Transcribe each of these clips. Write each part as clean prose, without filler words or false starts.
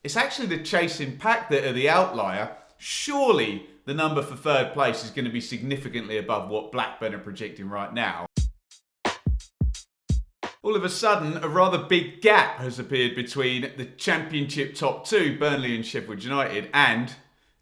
It's actually the chasing pack that are the outlier. Surely the number for third place is going to be significantly above what Blackburn are projecting right now. All of a sudden, a rather big gap has appeared between the Championship top two, Burnley and Sheffield United, and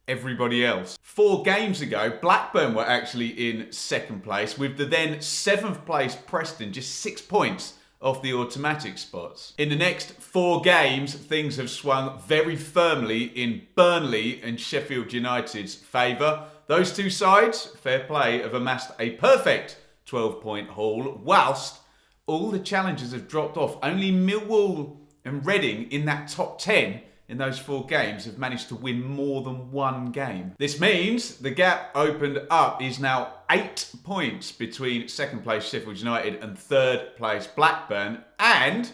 everybody else. 4 games ago, Blackburn were actually in second place, with the then 7th place Preston just 6 points off the automatic spots. In the next 4 games, things have swung very firmly in Burnley and Sheffield United's favour. Those two sides, fair play, have amassed a perfect 12-point haul, whilst all the challengers have dropped off. Only Millwall and Reading in that top 10 in those 4 games have managed to win more than 1 game. This means the gap opened up is now 8 points between second place Sheffield United and third place Blackburn, and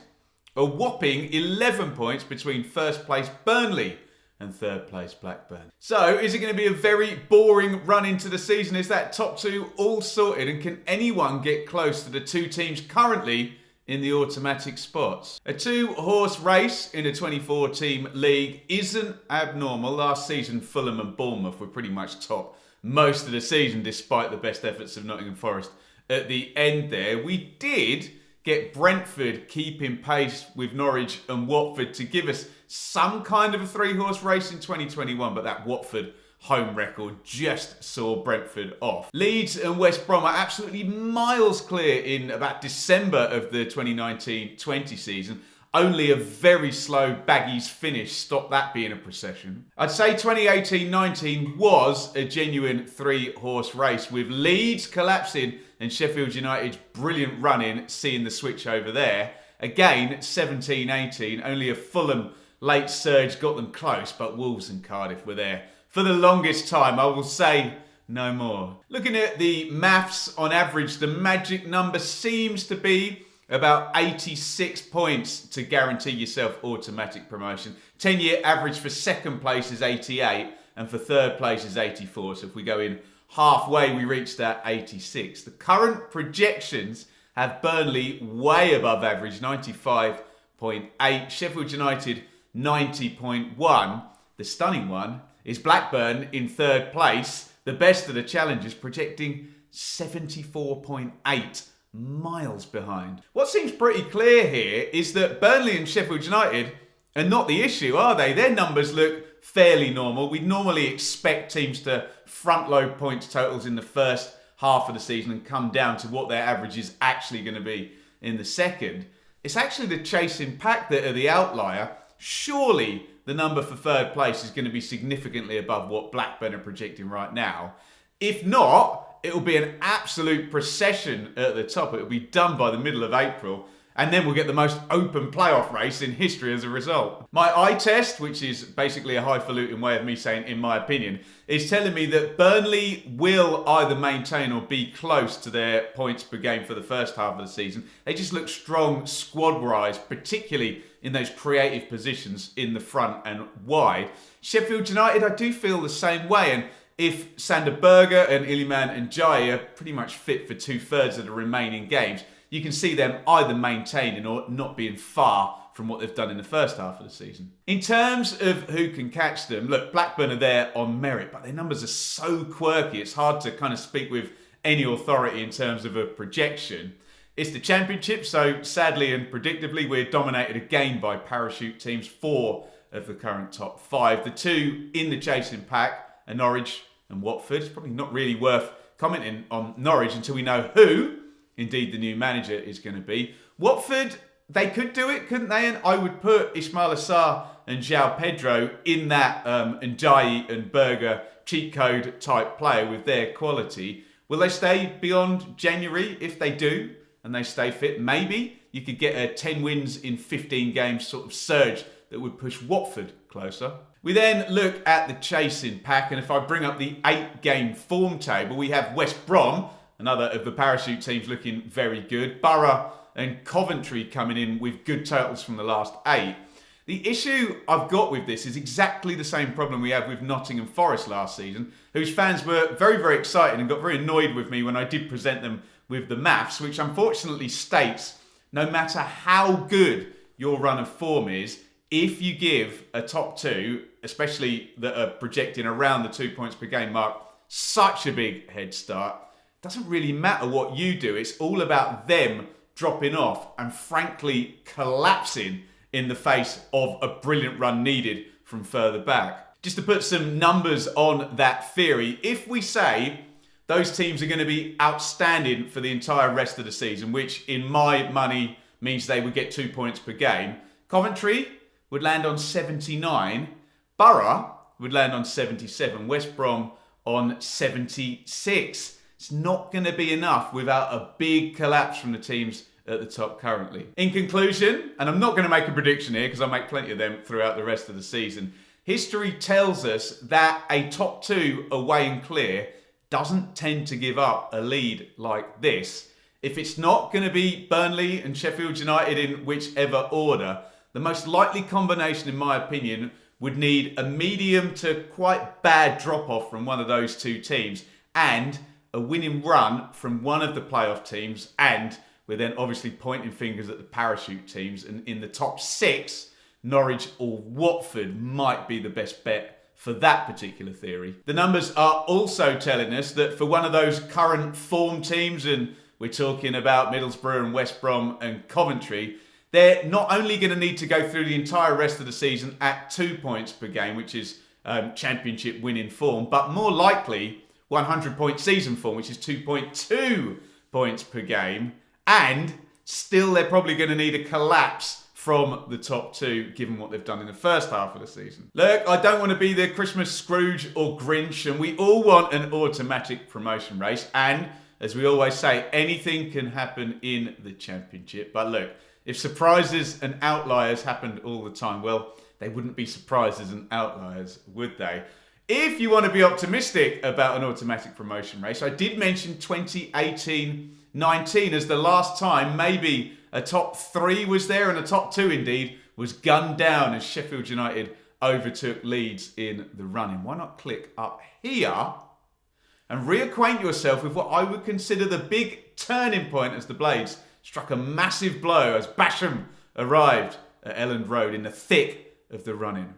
a whopping 11 points between first place Burnley and third place Blackburn. So is it going to be a very boring run into the season? Is that top 2 all sorted, and can anyone get close to the 2 teams currently in the automatic spots? A 2-horse race in a 24-team league isn't abnormal. Last season, Fulham and Bournemouth were pretty much top most of the season, despite the best efforts of Nottingham Forest at the end there. We did get Brentford keeping pace with Norwich and Watford to give us some kind of a 3-horse race in 2021, but that Watford home record just saw Brentford off. Leeds and West Brom are absolutely miles clear in about December of the 2019-20 season. Only a very slow Baggies finish stopped that being a procession. I'd say 2018-19 was a genuine 3-horse race, with Leeds collapsing and Sheffield United's brilliant run-in seeing the switch over there. Again, 17-18, only a Fulham late surge got them close, but Wolves and Cardiff were there for the longest time. I will say no more. Looking at the maths, on average, the magic number seems to be about 86 points to guarantee yourself automatic promotion. 10-year average for second place is 88, and for third place is 84. So if we go in halfway, we reach that 86. The current projections have Burnley way above average, 95.8. Sheffield United, 90.1. The stunning one is Blackburn in third place, the best of the challengers, projecting 74.8, miles behind. What seems pretty clear here is that Burnley and Sheffield United are not the issue, are they? Their numbers look fairly normal. We'd normally expect teams to front load points totals in the first half of the season and come down to what their average is actually going to be in the second. It's actually the chasing pack that are the outlier. Surely the number for third place is going to be significantly above what Blackburn are projecting right now. If not, it will be an absolute procession at the top. It will be done by the middle of April, and then we'll get the most open playoff race in history as a result. My eye test, which is basically a highfalutin way of me saying in my opinion, is telling me that Burnley will either maintain or be close to their points per game for the first half of the season. They just look strong squad-wise, particularly in those creative positions in the front and wide. Sheffield United, I do feel the same way, and if Sander Berger and Iliman and Jai are pretty much fit for 2/3 of the remaining games, you can see them either maintaining or not being far from what they've done in the first half of the season. In terms of who can catch them, look, Blackburn are there on merit, but their numbers are so quirky, it's hard to kind of speak with any authority in terms of a projection. It's the Championship, so sadly and predictably, we're dominated again by parachute teams, 4 of the current top 5. The 2 in the chasing pack are Norwich and Watford. It's probably not really worth commenting on Norwich until we know who, indeed, the new manager is going to be. Watford, they could do it, couldn't they? And I would put Ismail Assar and João Pedro in that Ndiaye and Berger cheat code type player with their quality. Will they stay beyond January? If they do, and they stay fit, maybe you could get a 10 wins in 15 games sort of surge that would push Watford closer. We then look at the chasing pack, and if I bring up the 8-game form table, we have West Brom, another of the parachute teams, looking very good. Borough and Coventry coming in with good totals from the last 8. The issue I've got with this is exactly the same problem we had with Nottingham Forest last season, whose fans were very, very excited and got very annoyed with me when I did present them with the maths, which unfortunately states no matter how good your run of form is, if you give a top two, especially that are projecting around the 2 points per game mark, such a big head start, it doesn't really matter what you do. It's all about them dropping off and frankly collapsing in the face of a brilliant run needed from further back. Just to put some numbers on that theory, if we say those teams are going to be outstanding for the entire rest of the season, which in my money means they would get 2 points per game, Coventry would land on 79, Borough would land on 77, West Brom on 76. It's not going to be enough without a big collapse from the teams at the top currently. In conclusion, and I'm not going to make a prediction here because I make plenty of them throughout the rest of the season, history tells us that a top two away and clear doesn't tend to give up a lead like this. If it's not going to be Burnley and Sheffield United in whichever order, the most likely combination, in my opinion, would need a medium to quite bad drop-off from one of those two teams and a winning run from one of the playoff teams, and we're then obviously pointing fingers at the parachute teams, and in the top six, Norwich or Watford might be the best bet for that particular theory. The numbers are also telling us that for one of those current form teams, and we're talking about Middlesbrough and West Brom and Coventry, they're not only going to need to go through the entire rest of the season at 2 points per game, which is championship winning form, but more likely 100-point season form, which is 2.2 points per game, and still they're probably going to need a collapse from the top two, given what they've done in the first half of the season. Look, I don't want to be the Christmas Scrooge or Grinch, and we all want an automatic promotion race, and as we always say, anything can happen in the Championship. But look, if surprises and outliers happened all the time, well, they wouldn't be surprises and outliers, would they? If you want to be optimistic about an automatic promotion race, I did mention 2018-19 as the last time maybe a top three was there, and a top two indeed was gunned down as Sheffield United overtook Leeds in the running. Why not click up here and reacquaint yourself with what I would consider the big turning point as the Blades struck a massive blow as Basham arrived at Elland Road in the thick of the run-in.